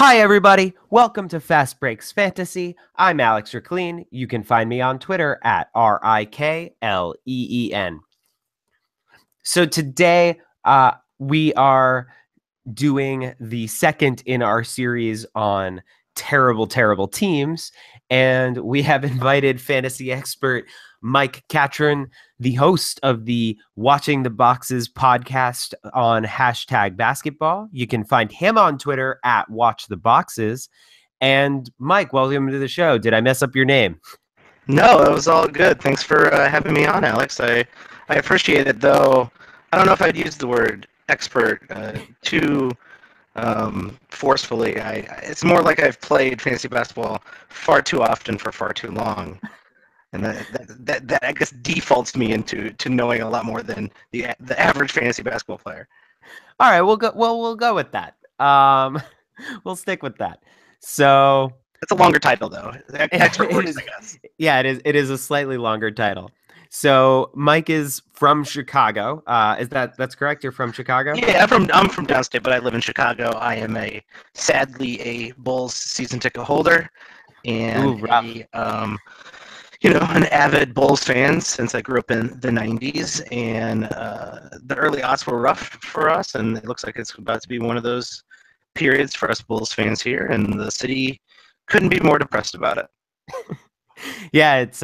Hi, everybody. Welcome to Fast Breaks Fantasy. I'm Alex Ricklin. You can find me on Twitter at RIKLEEN. So today, we are doing the second in our series on terrible, terrible teams. And we have invited fantasy expert Mike Catron, the host of the Watching the Boxes podcast on #basketball. You can find him on Twitter at Watch the Boxes. And Mike, welcome to the show. Did I mess up your name? No, it was all good. Thanks for having me on, Alex. I appreciate it, though. I don't know if I'd use the word expert too forcefully. It's more like I've played fantasy basketball far too often for far too long, and that I guess defaults me into knowing a lot more than the average fantasy basketball player. All right, we'll go with that. We'll stick with that. So It's a longer title, though. Expert works, I guess. Yeah, it is. It is a slightly longer title. So Mike is from Chicago. That's correct? You're from Chicago? Yeah, I'm from downstate, but I live in Chicago. I am sadly a Bulls season ticket holder, and an avid Bulls fan since I grew up in the '90s. And the early aughts were rough for us, and it looks like it's about to be one of those periods for us Bulls fans here, and the city couldn't be more depressed about it. Yeah, it's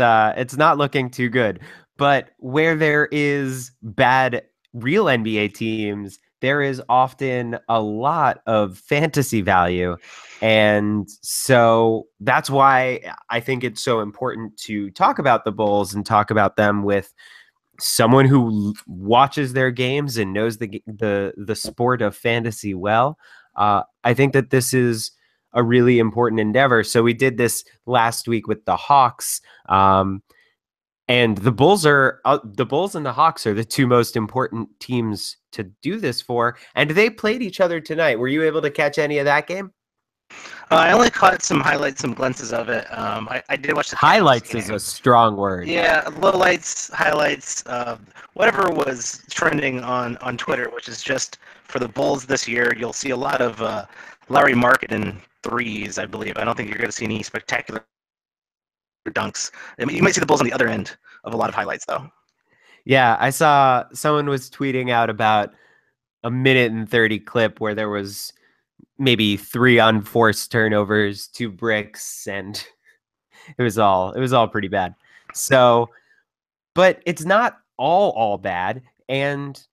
not looking too good. But where there is bad real NBA teams, there is often a lot of fantasy value. And so that's why I think it's so important to talk about the Bulls and talk about them with someone who watches their games and knows the sport of fantasy well. I think that this is a really important endeavor. So we did this last week with the Hawks, and the Bulls and the Hawks are the two most important teams to do this for. And they played each other tonight. Were you able to catch any of that game? I only caught some highlights, some glimpses of it. I did watch the highlights is a strong word. Yeah, lowlights, highlights, whatever was trending on Twitter, which is just for the Bulls this year. You'll see a lot of Larry Marketing threes, I believe. I don't think you're going to see any spectacular dunks. I mean, you might see the Bulls on the other end of a lot of highlights, though. Yeah, I saw someone was tweeting out about a 1:30 clip where there was maybe 3 unforced turnovers, 2 bricks, and it was all pretty bad. So, but it's not all bad, and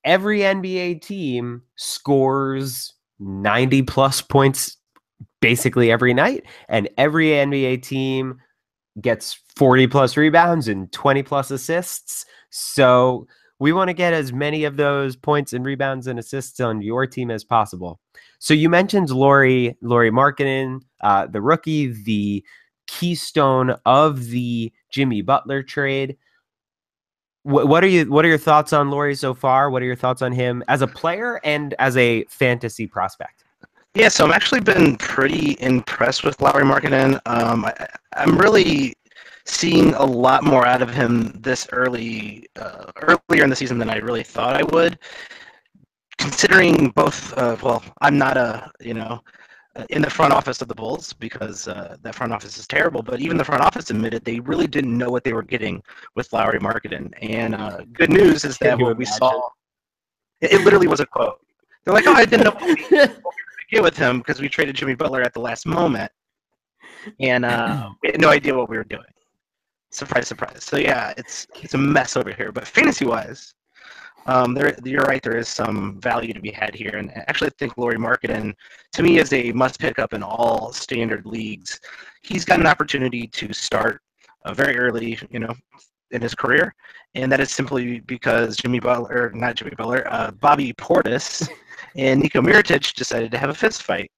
every NBA team scores 90 plus points basically every night, and every NBA team gets 40 plus rebounds and 20 plus assists. So we want to get as many of those points and rebounds and assists on your team as possible. So you mentioned Lauri Markkanen, the rookie, the keystone of the Jimmy Butler trade. What are your thoughts on Lauri so far? What are your thoughts on him as a player and as a fantasy prospect? Yeah, so I'm actually been pretty impressed with Lauri Markkanen. I'm really seeing a lot more out of him this earlier in the season than I really thought I would. Considering both, I'm not in the front office of the Bulls because that front office is terrible. But even the front office admitted they really didn't know what they were getting with Lauri Markkanen. And good news is that what we saw, it literally was a quote. They're like, "Oh, I didn't know what we were going to get with him because we traded Jimmy Butler at the last moment, and we had no idea what we were doing." Surprise, surprise. So yeah, it's a mess over here. But fantasy-wise, you're right. There is some value to be had here, and actually, I think Lauri Markkanen, to me, is a must pick up in all standard leagues. He's got an opportunity to start very early, in his career, and that is simply because Bobby Portis and Nico Mirotic decided to have a fist fight,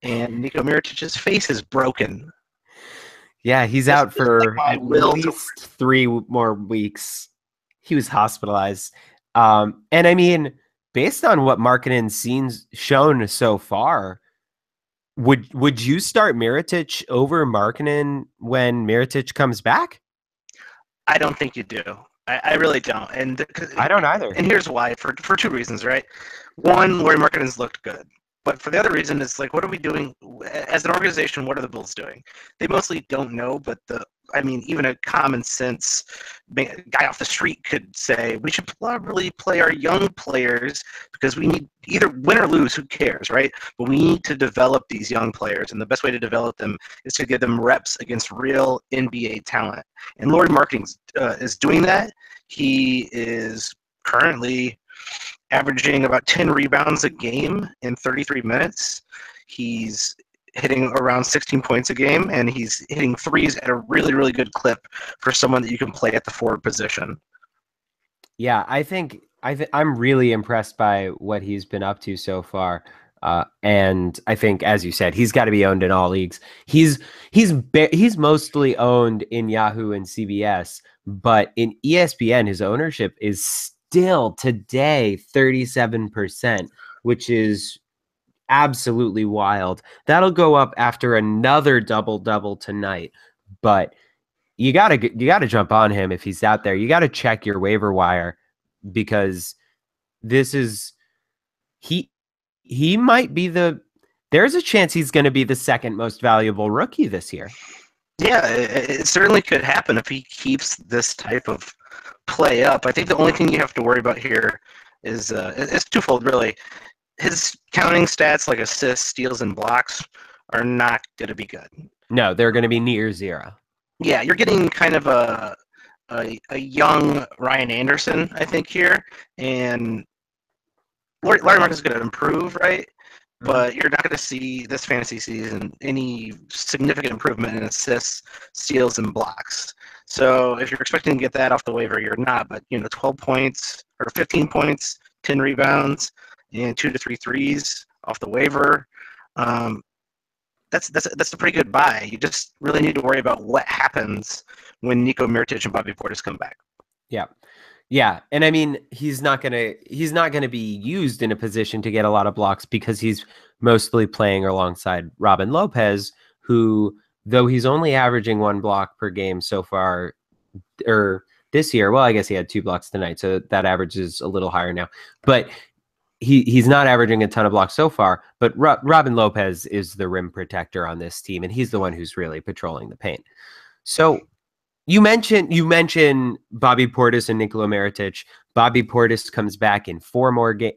and Nico Mirotic's face is broken. Yeah, he's out for at least 3 more weeks. He was hospitalized. And I mean, based on what Markkanen's shown so far, would you start Mirotic over Markkanen when Mirotic comes back? I don't think you do. I really don't. And I don't either. And here's why, for 2 reasons, right? One, Lauri Markkanen's looked good. But for the other reason, it's like, what are we doing as an organization? What are the Bulls doing? They mostly don't know, but even a common sense guy off the street could say we should probably play our young players because we need either win or lose. Who cares, right? But we need to develop these young players, and the best way to develop them is to give them reps against real NBA talent. And Lauri Marketing is doing that. He is currently averaging about 10 rebounds a game in 33 minutes. He's hitting around 16 points a game, and he's hitting threes at a really, really good clip for someone that you can play at the forward position. Yeah, I'm really impressed by what he's been up to so far. And I think, as you said, he's got to be owned in all leagues. He's mostly owned in Yahoo and CBS, but in ESPN, his ownership is still today 37%, which is absolutely wild. That'll go up after another double tonight, but you gotta jump on him if he's out there. You gotta check your waiver wire because this is he might be there's a chance he's going to be the second most valuable rookie this year. Yeah, it certainly could happen if he keeps this type of play up. I think the only thing you have to worry about here is it's twofold, really. His counting stats like assists, steals, and blocks are not going to be good. No, they're going to be near zero. Yeah, you're getting kind of a young Ryan Anderson, I think, here. And Larry Mark is going to improve, right? But you're not going to see this fantasy season any significant improvement in assists, steals, and blocks. So if you're expecting to get that off the waiver, you're not. But 12 points or 15 points, 10 rebounds, and 2 to 3 threes off the waiver. That's a pretty good buy. You just really need to worry about what happens when Nico Mirotic and Bobby Portis come back. Yeah. Yeah, and I mean he's not gonna be used in a position to get a lot of blocks because he's mostly playing alongside Robin Lopez, who, though he's only averaging 1 block per game so far, or this year, well, I guess he had 2 blocks tonight, so that average is a little higher now. But he's not averaging a ton of blocks so far. But Robin Lopez is the rim protector on this team, and he's the one who's really patrolling the paint. So You mentioned Bobby Portis and Nikola Mirotic. Bobby Portis comes back in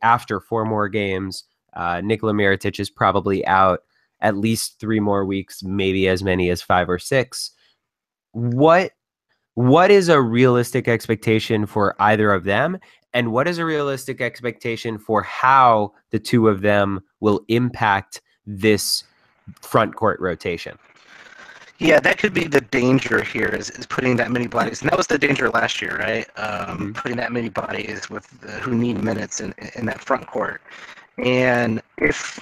after 4 more games. Nikola Mirotic is probably out at least 3 more weeks, maybe as many as 5 or 6. What is a realistic expectation for either of them? And what is a realistic expectation for how the two of them will impact this front court rotation? Yeah, that could be the danger here is putting that many bodies. And that was the danger last year, right? Putting that many bodies with who need minutes in that front court. And if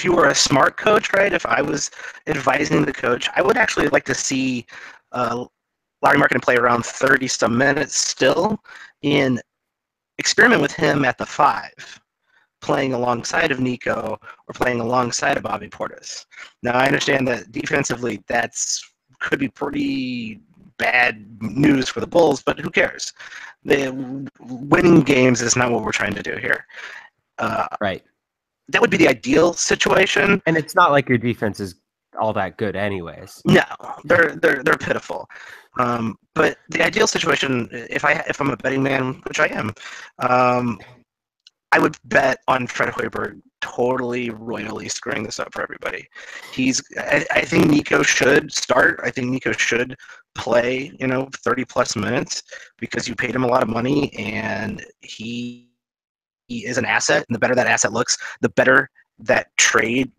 you were a smart coach, right, if I was advising the coach, I would actually like to see Lauri Markkanen play around 30-some minutes still and experiment with him at the 5. Playing alongside of Nico or playing alongside of Bobby Portis. Now, I understand that defensively could be pretty bad news for the Bulls, but who cares? Winning games is not what we're trying to do here. Right. That would be the ideal situation. And it's not like your defense is all that good anyways. No, they're pitiful. But the ideal situation, if I'm a betting man, which I am, I would bet on Fred Hoiberg totally royally screwing this up for everybody. I think Nico should start. I think Nico should play, 30-plus minutes because you paid him a lot of money and he is an asset. And the better that asset looks, the better that trade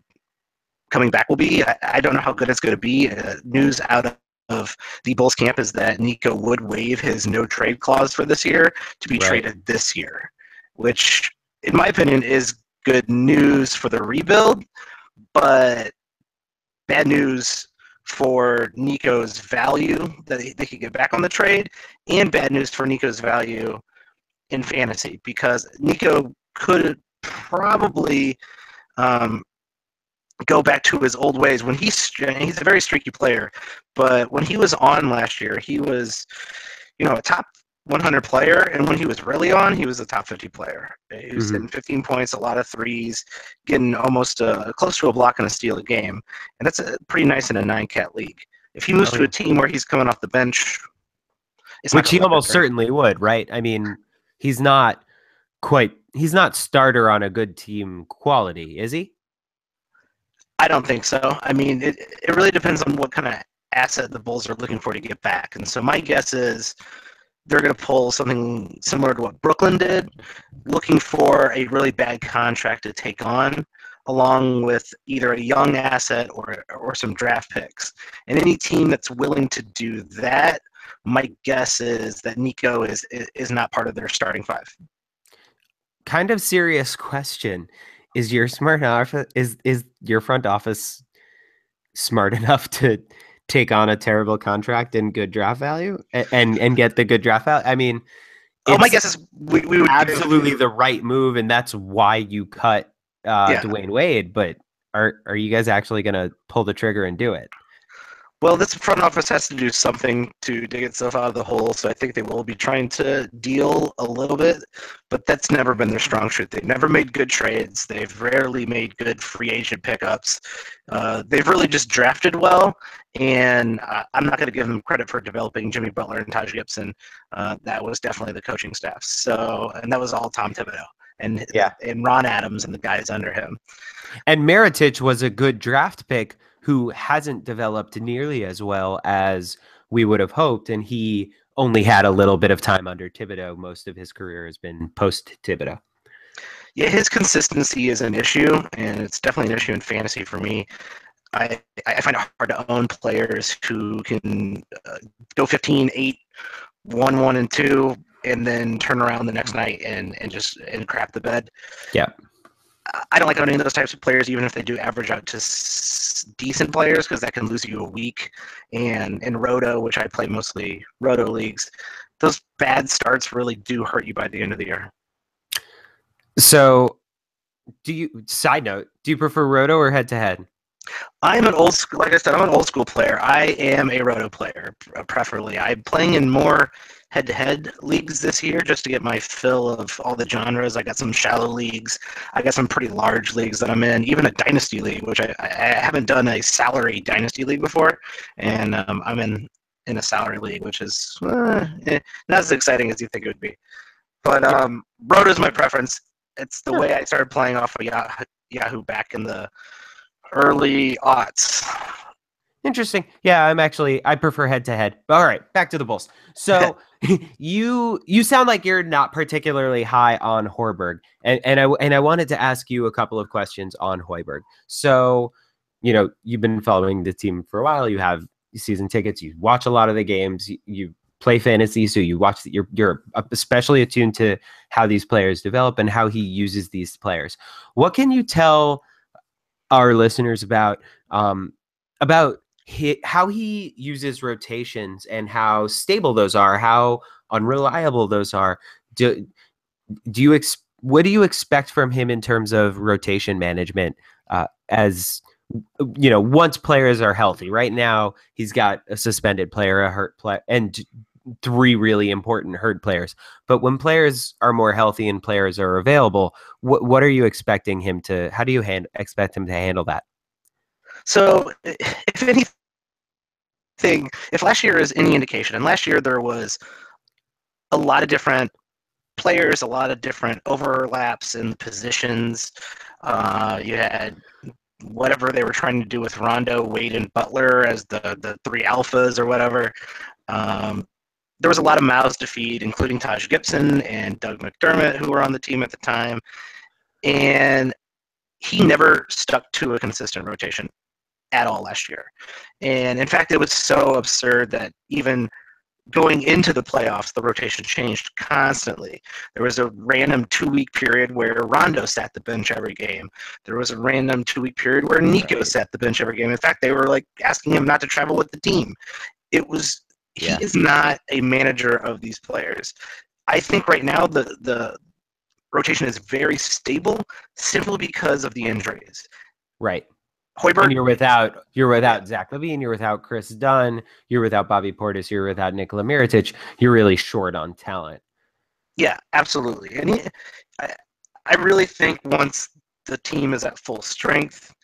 coming back will be. I don't know how good it's going to be. News out of the Bulls camp is that Nico would waive his no trade clause for this year to be traded this year, which, in my opinion, is good news for the rebuild, but bad news for Nico's value that they could get back on the trade, and bad news for Nico's value in fantasy because Nico could probably go back to his old ways when he's a very streaky player, but when he was on last year, he was, a top 100 player, and when he was really on, he was a top 50 player. He was hitting 15 points, a lot of threes, getting almost close to a block and a steal a game, and that's pretty nice in a 9-cat league. If he moves to a team where he's coming off the bench, which he almost certainly would, right? I mean, he's not starter on a good team quality, is he? I don't think so. I mean, it really depends on what kind of asset the Bulls are looking for to get back. And so my guess is they're going to pull something similar to what Brooklyn did, looking for a really bad contract to take on, along with either a young asset or some draft picks. And any team that's willing to do that, my guess is that Nico is not part of their starting five. Kind of serious question. Is your front office smart enough to take on a terrible contract and good draft value and get the good draft value? I mean, my guess is we would absolutely the right move, and that's why you cut Dwayne Wade. But are you guys actually going to pull the trigger and do it? Well, this front office has to do something to dig itself out of the hole, so I think they will be trying to deal a little bit, but that's never been their strong suit. They've never made good trades. They've rarely made good free agent pickups. They've really just drafted well, and I'm not going to give them credit for developing Jimmy Butler and Taj Gibson. That was definitely the coaching staff. And that was all Tom Thibodeau and Ron Adams and the guys under him. And Mirotic was a good draft pick who hasn't developed nearly as well as we would have hoped, and he only had a little bit of time under Thibodeau. Most of his career has been post-Thibodeau. Yeah, his consistency is an issue, and it's definitely an issue in fantasy for me. I find it hard to own players who can go 15, 8, 1, 1, and 2, and then turn around the next night and crap the bed. Yeah. I don't like owning those types of players, even if they do average out to decent players, because that can lose you a week. And in Roto, which I play mostly Roto leagues, those bad starts really do hurt you by the end of the year. So, side note, do you prefer Roto or head-to-head? I'm an old school, like I said, I'm an old school player. I am a Roto player, preferably. I'm playing in more head-to-head leagues this year just to get my fill of all the genres. I got some shallow leagues. I got some pretty large leagues that I'm in, even a dynasty league, which I haven't done a salary dynasty league before, and I'm in a salary league, which is not as exciting as you think it would be. But Roto is my preference. It's the way I started playing off of Yahoo back in the early aughts. Interesting. Yeah, I prefer head-to-head. All right, back to the Bulls. So you sound like you're not particularly high on Hoiberg, and I wanted to ask you a couple of questions on Hoiberg. So, you've been following the team for a while. You have season tickets. You watch a lot of the games. You play fantasy, so you watch. You're especially attuned to how these players develop and how he uses these players. What can you tell our listeners about how he uses rotations and how stable those are, how unreliable those are? What do you expect from him in terms of rotation management? As once players are healthy. Right now, he's got a suspended player, a hurt player, and 3 really important hurt players. But when players are more healthy and players are available, what are you expecting him to? How do you expect him to handle that? So, if anything, if last year is any indication, and last year there was a lot of different players, a lot of different overlaps in positions. You had whatever they were trying to do with Rondo, Wade, and Butler as the 3 alphas or whatever. There was a lot of mouths to feed, including Taj Gibson and Doug McDermott, who were on the team at the time. And he never stuck to a consistent rotation at all last year. And in fact, it was so absurd that even going into the playoffs, the rotation changed constantly. There was a random 2-week period where Rondo sat the bench every game. There was a random 2-week period where Nico sat the bench every game. In fact, they were asking him not to travel with the team. He is not a manager of these players. I think right now the rotation is very stable simply because of the injuries. Right. Hoiberg, And you're without Zach LaVine, you're without Chris Dunn, you're without Bobby Portis, you're without Nikola Mirotic. You're really short on talent. yeah, absolutely. And I really think once the team is at full strength,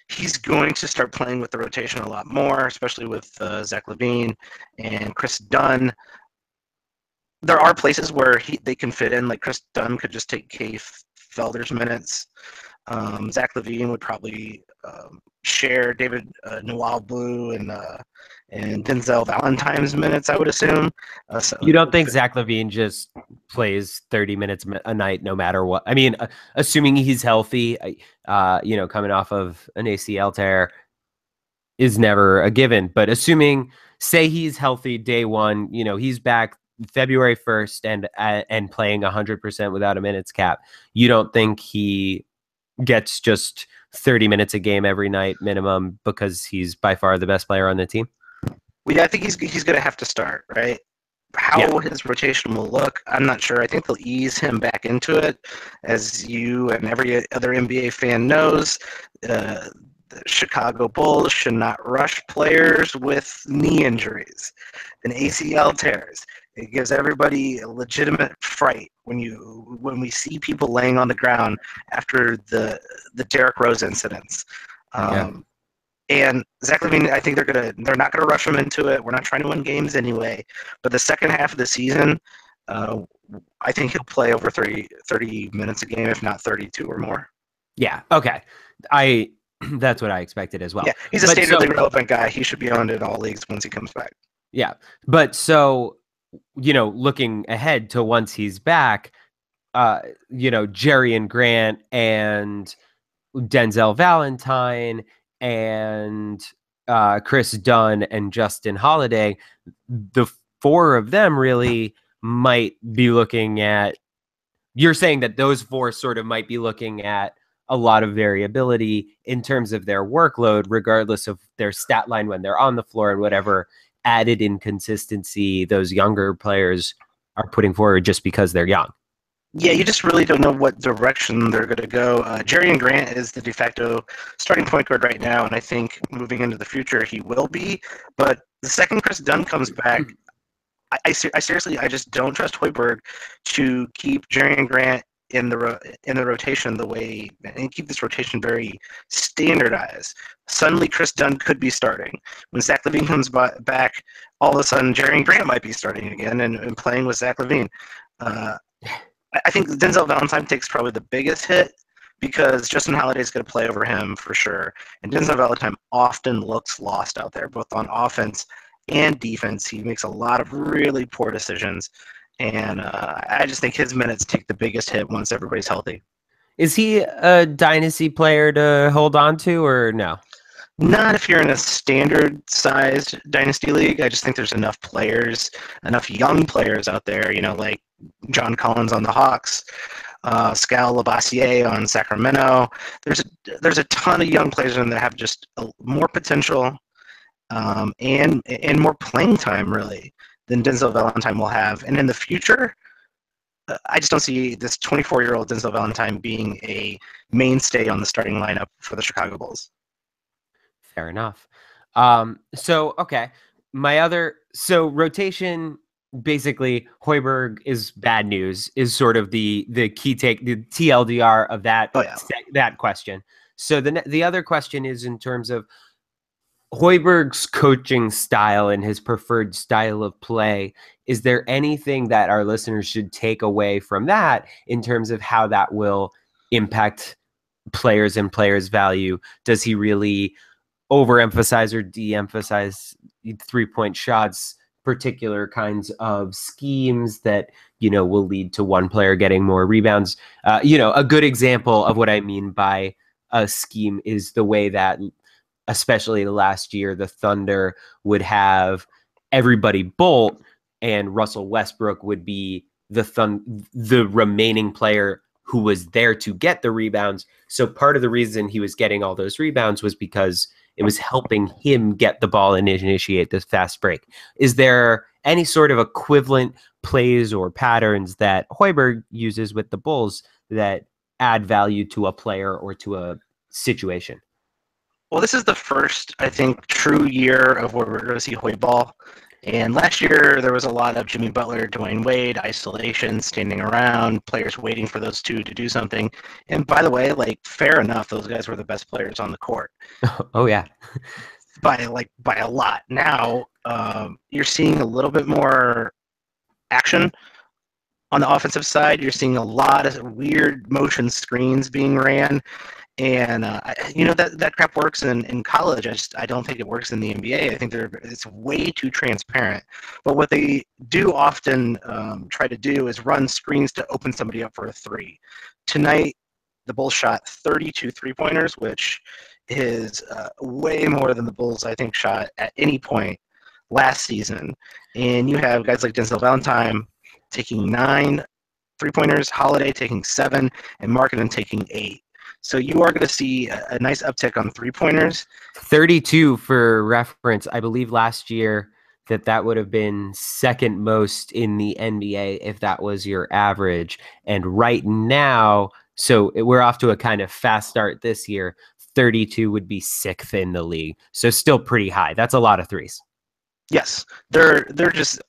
he's going to start playing with the rotation a lot more, especially with Zach LaVine and Chris Dunn. There are places where they can fit in, like Chris Dunn could just take Kay Felder's minutes. Zach LaVine would probably share David Nwablu and Denzel Valentine's minutes, I would assume. You don't think Zach LaVine just plays 30 minutes a night no matter what? I mean, assuming he's healthy, coming off of an ACL tear is never a given. But assuming, say he's healthy day one, he's back February 1st and playing 100% without a minutes cap, you don't think he gets just 30 minutes a game every night minimum because he's by far the best player on the team? Well, yeah, I think he's going to have to start, right? How his rotation will look, I'm not sure. I think they'll ease him back into it. As you and every other NBA fan knows, the Chicago Bulls should not rush players with knee injuries and ACL tears. It gives everybody a legitimate fright when we see people laying on the ground after the Derrick Rose incidents. And Zach LaVine, I think they're not gonna rush him into it. We're not trying to win games anyway. But the second half of the season, I think he'll play over 30 minutes a game, if not 32 or more. Yeah. Okay. That's what I expected as well. Yeah, he's a standardly relevant guy. He should be on in all leagues once he comes back. Yeah. But so, looking ahead to once he's back, Jerry Grant and Denzel Valentine and Chris Dunn and Justin Holiday, the four of them really might be looking at, you're saying that those four sort of might be looking at a lot of variability in terms of their workload, regardless of their stat line when they're on the floor and whatever added inconsistency those younger players are putting forward just because they're young. Yeah, you just really don't know what direction they're going to go. Jerry Grant is the de facto starting point guard right now, and I think moving into the future he will be. But the second Chris Dunn comes back, I seriously just don't trust Hoiberg to keep Jerry Grant in the rotation the way, and keep this rotation very standardized. Suddenly, Chris Dunn could be starting. When Zach LaVine comes back, all of a sudden Jerry Grant might be starting again and playing with Zach LaVine. I think Denzel Valentine takes probably the biggest hit because Justin Holiday is going to play over him for sure. And Denzel Valentine often looks lost out there, both on offense and defense. He makes a lot of really poor decisions. And I just think his minutes take the biggest hit once everybody's healthy. Is he a dynasty player to hold on to or no? Not if you're in a standard-sized dynasty league. I just think there's enough players, enough young players out there, like John Collins on the Hawks, Skal Labissiere on Sacramento. There's a ton of young players in there that have just more potential and more playing time, really, than Denzel Valentine will have. And in the future, I just don't see this 24-year-old Denzel Valentine being a mainstay on the starting lineup for the Chicago Bulls. Fair enough. Okay. Rotation, basically Hoiberg is bad news, is sort of the key take, the TLDR of that, that question. So the other question is in terms of Hoiberg's coaching style and his preferred style of play. Is there anything that our listeners should take away from that in terms of how that will impact players and players' value? Does he really overemphasize or de-emphasize 3-point shots, particular kinds of schemes that, will lead to one player getting more rebounds? A good example of what I mean by a scheme is the way that, especially last year, the Thunder would have everybody bolt and Russell Westbrook would be the remaining player who was there to get the rebounds. So part of the reason he was getting all those rebounds was because it was helping him get the ball and initiate this fast break. Is there any sort of equivalent plays or patterns that Hoiberg uses with the Bulls that add value to a player or to a situation? Well, this is the first, I think, true year of where we're going to see Hoy ball. And last year, there was a lot of Jimmy Butler, Dwayne Wade, isolation, standing around, players waiting for those two to do something. And by the way, like, fair enough, those guys were the best players on the court Oh yeah. by a lot. Now, you're seeing a little bit more action on the offensive side. You're seeing a lot of weird motion screens being ran. And that crap works in college. I don't think it works in the NBA. I think it's way too transparent. But what they do often try to do is run screens to open somebody up for a three. Tonight, the Bulls shot 32 3-pointers, which is way more than the Bulls, I think, shot at any point last season. And you have guys like Denzel Valentine taking 9 3-pointers, Holiday taking 7, and Markkanen taking 8. So you are going to see a nice uptick on 3-pointers. 32 for reference. I believe last year that would have been second most in the NBA if that was your average. And right now, so we're off to a kind of fast start this year. 32 would be 6th in the league. So still pretty high. That's a lot of threes. Yes, they're just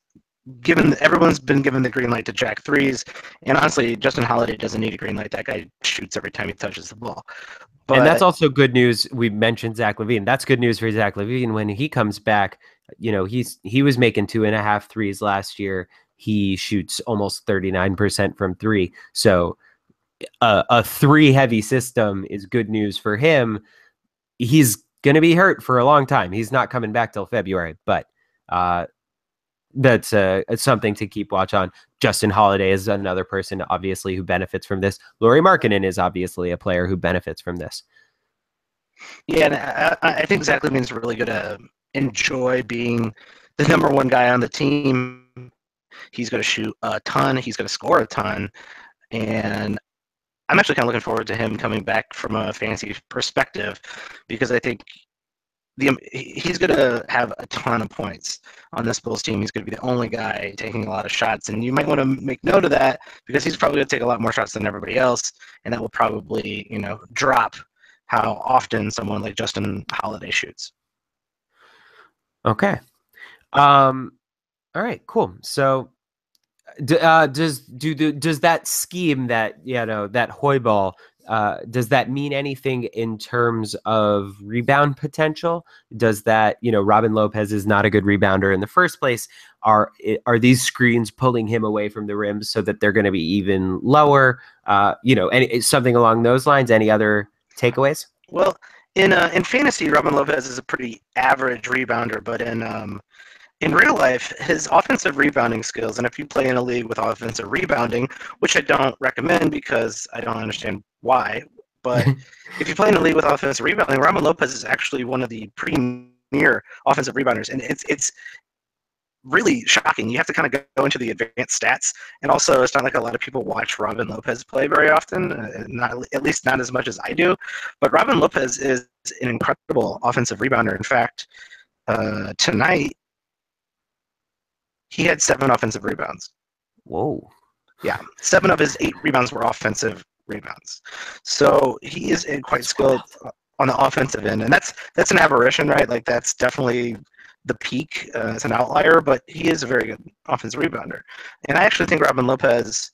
everyone's been given the green light to jack threes, and honestly, Justin Holiday doesn't need a green light. That guy shoots every time he touches the ball. But and that's also good news. We mentioned Zach LaVine. That's good news for Zach LaVine when he comes back. He was making 2.5 threes last year. He shoots almost 39% from three. So a three heavy system is good news for him. He's going to be hurt for a long time. He's not coming back till February, but that's something to keep watch on. Justin Holiday is another person, obviously, who benefits from this. Lauri Markkanen is obviously a player who benefits from this. Yeah, and I think Zach LaVine's really going to enjoy being the number one guy on the team. He's going to shoot a ton. He's going to score a ton. And I'm actually kind of looking forward to him coming back from a fantasy perspective because I think he's going to have a ton of points on this Bulls team. He's going to be the only guy taking a lot of shots, and you might want to make note of that because he's probably going to take a lot more shots than everybody else, and that will probably drop how often someone like Justin Holiday shoots. Okay. All right. Cool. So, does that scheme that that Hoy ball does that mean anything in terms of rebound potential? Does that, Robin Lopez is not a good rebounder in the first place. Are these screens pulling him away from the rim so that they're going to be even lower? Something along those lines. Any other takeaways? Well, in fantasy, Robin Lopez is a pretty average rebounder, but in real life, his offensive rebounding skills, and if you play in a league with offensive rebounding, which I don't recommend because I don't understand why, but if you play in a league with offensive rebounding, Robin Lopez is actually one of the premier offensive rebounders, and it's really shocking. You have to kind of go into the advanced stats, and also it's not like a lot of people watch Robin Lopez play very often, at least not as much as I do, but Robin Lopez is an incredible offensive rebounder. In fact, tonight, he had 7 offensive rebounds. Whoa. Yeah, 7 of his 8 rebounds were offensive rebounds. So he is quite skilled on the offensive end, and that's an aberration, right? Like that's definitely the peak. It's an outlier, but he is a very good offensive rebounder. And I actually think Robin Lopez,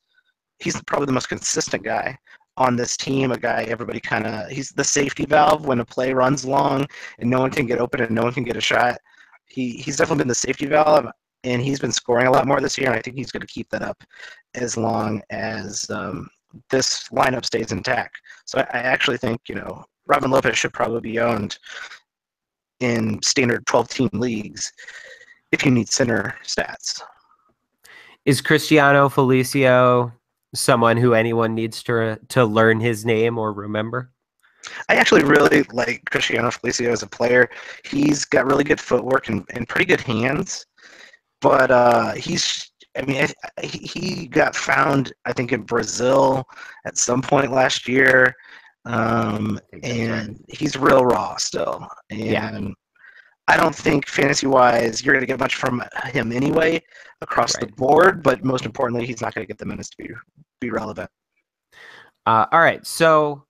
he's probably the most consistent guy on this team, a guy everybody he's the safety valve when a play runs long and no one can get open and no one can get a shot. He's definitely been the safety valve, and he's been scoring a lot more this year, and I think he's going to keep that up as long as this lineup stays intact. So I actually think, Robin Lopez should probably be owned in standard 12-team leagues if you need center stats. Is Cristiano Felicio someone who anyone needs to learn his name or remember? I actually really like Cristiano Felicio as a player. He's got really good footwork and pretty good hands. But he got found, I think, in Brazil at some point last year, and he's real raw still. And I don't think fantasy-wise you're going to get much from him anyway across the board, but most importantly, he's not going to get the minutes to be relevant. All right, so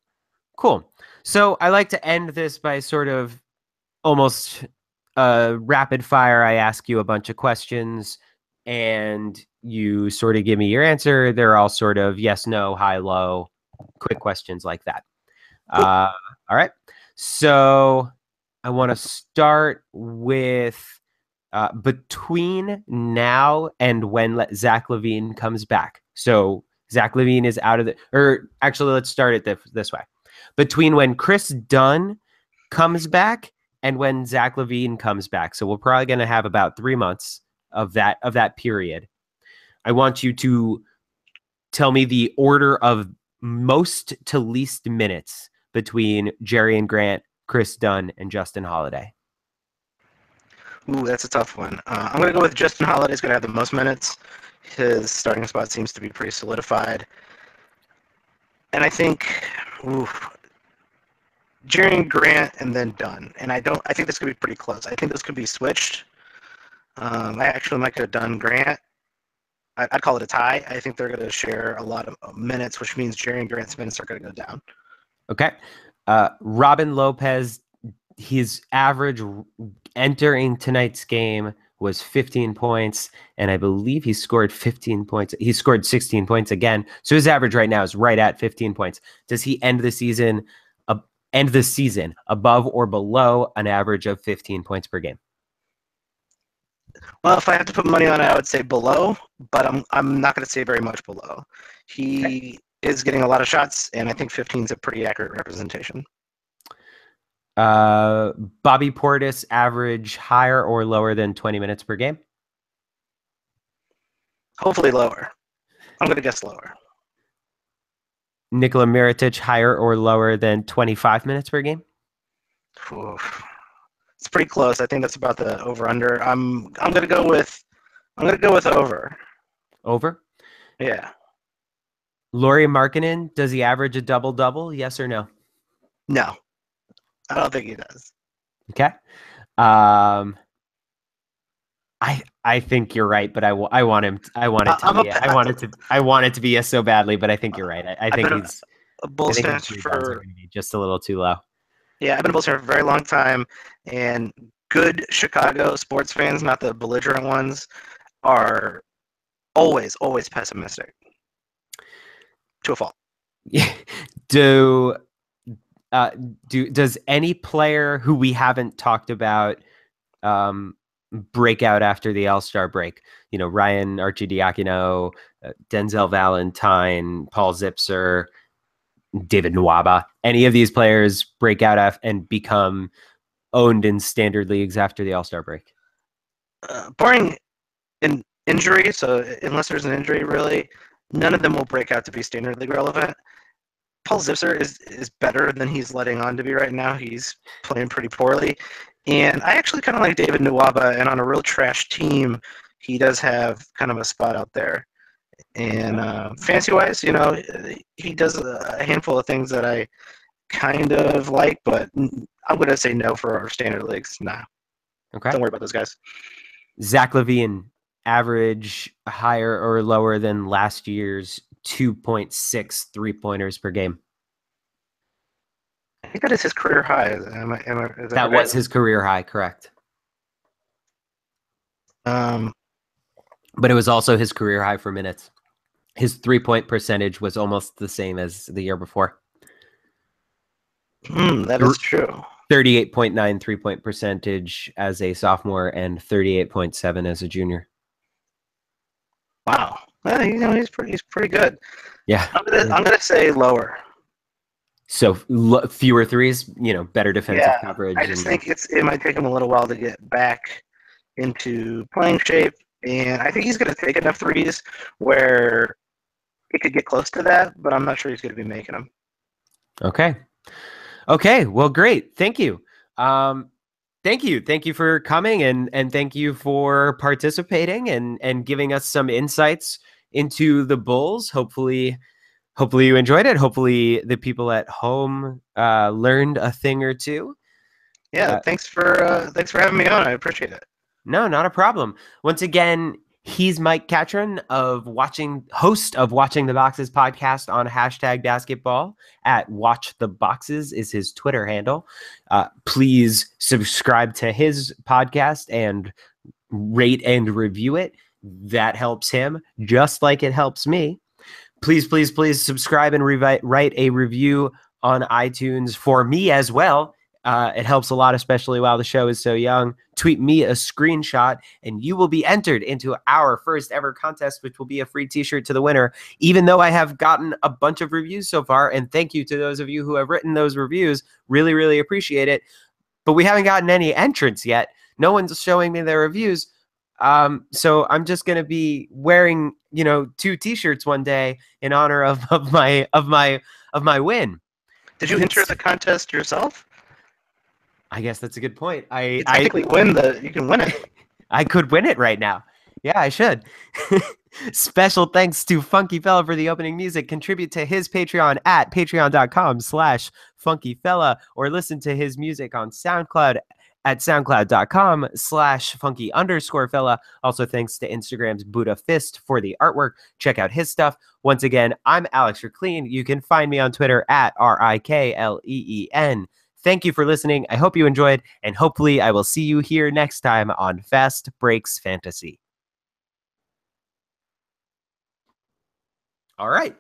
cool. So I like to end this by sort of almost rapid fire. I ask you a bunch of questions and you sort of give me your answer. They're all sort of yes, no, high, low, quick questions like that. Cool. All right. So I want to start with between now and when Zach LaVine comes back. So Zach LaVine is out of the, or actually, let's start it this way. Between when Chris Dunn comes back and when Zach LaVine comes back. So we're probably going to have about 3 months of that period. I want you to tell me the order of most to least minutes between Jerry Grant, Chris Dunn, and Justin Holiday. Ooh, that's a tough one. I'm going to go with Justin Holiday's going to have the most minutes. His starting spot seems to be pretty solidified. And I think Jerry Grant and then Dunn. And I think this could be pretty close. I think this could be switched. I actually might have done Grant. I'd call it a tie. I think they're going to share a lot of minutes, which means Jerry and Grant's minutes are going to go down. Okay. Robin Lopez, his average entering tonight's game was 15 points, and I believe he scored 15 points. He scored 16 points again. So his average right now is right at 15 points. Does he end the season above or below an average of 15 points per game? Well, if I have to put money on it, I would say below, but I'm not going to say very much below. He is getting a lot of shots, and I think 15 is a pretty accurate representation. Bobby Portis average higher or lower than 20 minutes per game? Hopefully lower. I'm going to guess lower. Nikola Mirotic higher or lower than 25 minutes per game? Oof. It's pretty close. I think that's about the over under. I'm gonna go with over. Over? Yeah. Lauri Markkanen, does he average a double-double? Yes or no? No. I don't think he does. Okay. I think you're right, but I want it to be yes so badly, but I think you're right. I think his Bulls fan for just a little too low. Yeah, I've been a Bulls fan for a very long time, and good Chicago sports fans, not the belligerent ones, are always pessimistic to a fault. Does any player who we haven't talked about break out after the All-Star break? You know, Ryan Arcidiacono, Denzel Valentine, Paul Zipser, David Nwaba. Any of these players break out and become owned in standard leagues after the All-Star break? Barring an injury, so unless there's an injury, really, none of them will break out to be standard league relevant. Paul Zipser is better than he's letting on to be right now. He's playing pretty poorly. And I actually kind of like David Nwaba, and on a real trash team, he does have kind of a spot out there. And fantasy-wise, you know, he does a handful of things that I kind of like, but I'm going to say no for our standard leagues. Nah. Okay. Don't worry about those guys. Zach LaVine, average higher or lower than last year's 2.6 three-pointers per game? I think that is his career high. That was his career high, correct. But it was also his career high for minutes. His three-point percentage was almost the same as the year before. That is true. 38.9 three-point percentage as a sophomore and 38.7 as a junior. Wow. Well, you know, he's pretty good. Yeah. I'm gonna say lower. So fewer threes, you know, better defensive coverage. I just think it might take him a little while to get back into playing shape, and I think he's going to take enough threes where he could get close to that, but I'm not sure he's going to be making them. Okay. Well, great. Thank you. Thank you for coming and thank you for participating and giving us some insights into the Bulls. Hopefully you enjoyed it. Hopefully the people at home learned a thing or two. Yeah, thanks for having me on. I appreciate it. No, not a problem. Once again, He's Mike Catron host of Watching the Boxes podcast on hashtag basketball. At Watch the Boxes is his Twitter handle. Please subscribe to his podcast and rate and review it. That helps him just like it helps me. Please, please, please subscribe and write a review on iTunes for me as well. It helps a lot, especially while the show is so young. Tweet me a screenshot, and you will be entered into our first ever contest, which will be a free t-shirt to the winner, even though I have gotten a bunch of reviews so far. And thank you to those of you who have written those reviews. Really, really appreciate it. But we haven't gotten any entrants yet. No one's showing me their reviews. So I'm just going to be wearing, 2 t-shirts one day in honor of my win. Did you enter the contest yourself? I guess that's a good point. You can win it. I could win it right now. Yeah, I should. Special thanks to Funky Fella for the opening music. Contribute to his Patreon at patreon.com/funkyfella, or listen to his music on SoundCloud at soundcloud.com/funky_fella. Also, thanks to Instagram's Buddha Fist for the artwork. Check out his stuff. Once again, I'm Alex Reclean. You can find me on Twitter at RIKLEEN. Thank you for listening. I hope you enjoyed, and hopefully I will see you here next time on Fast Breaks Fantasy. All right.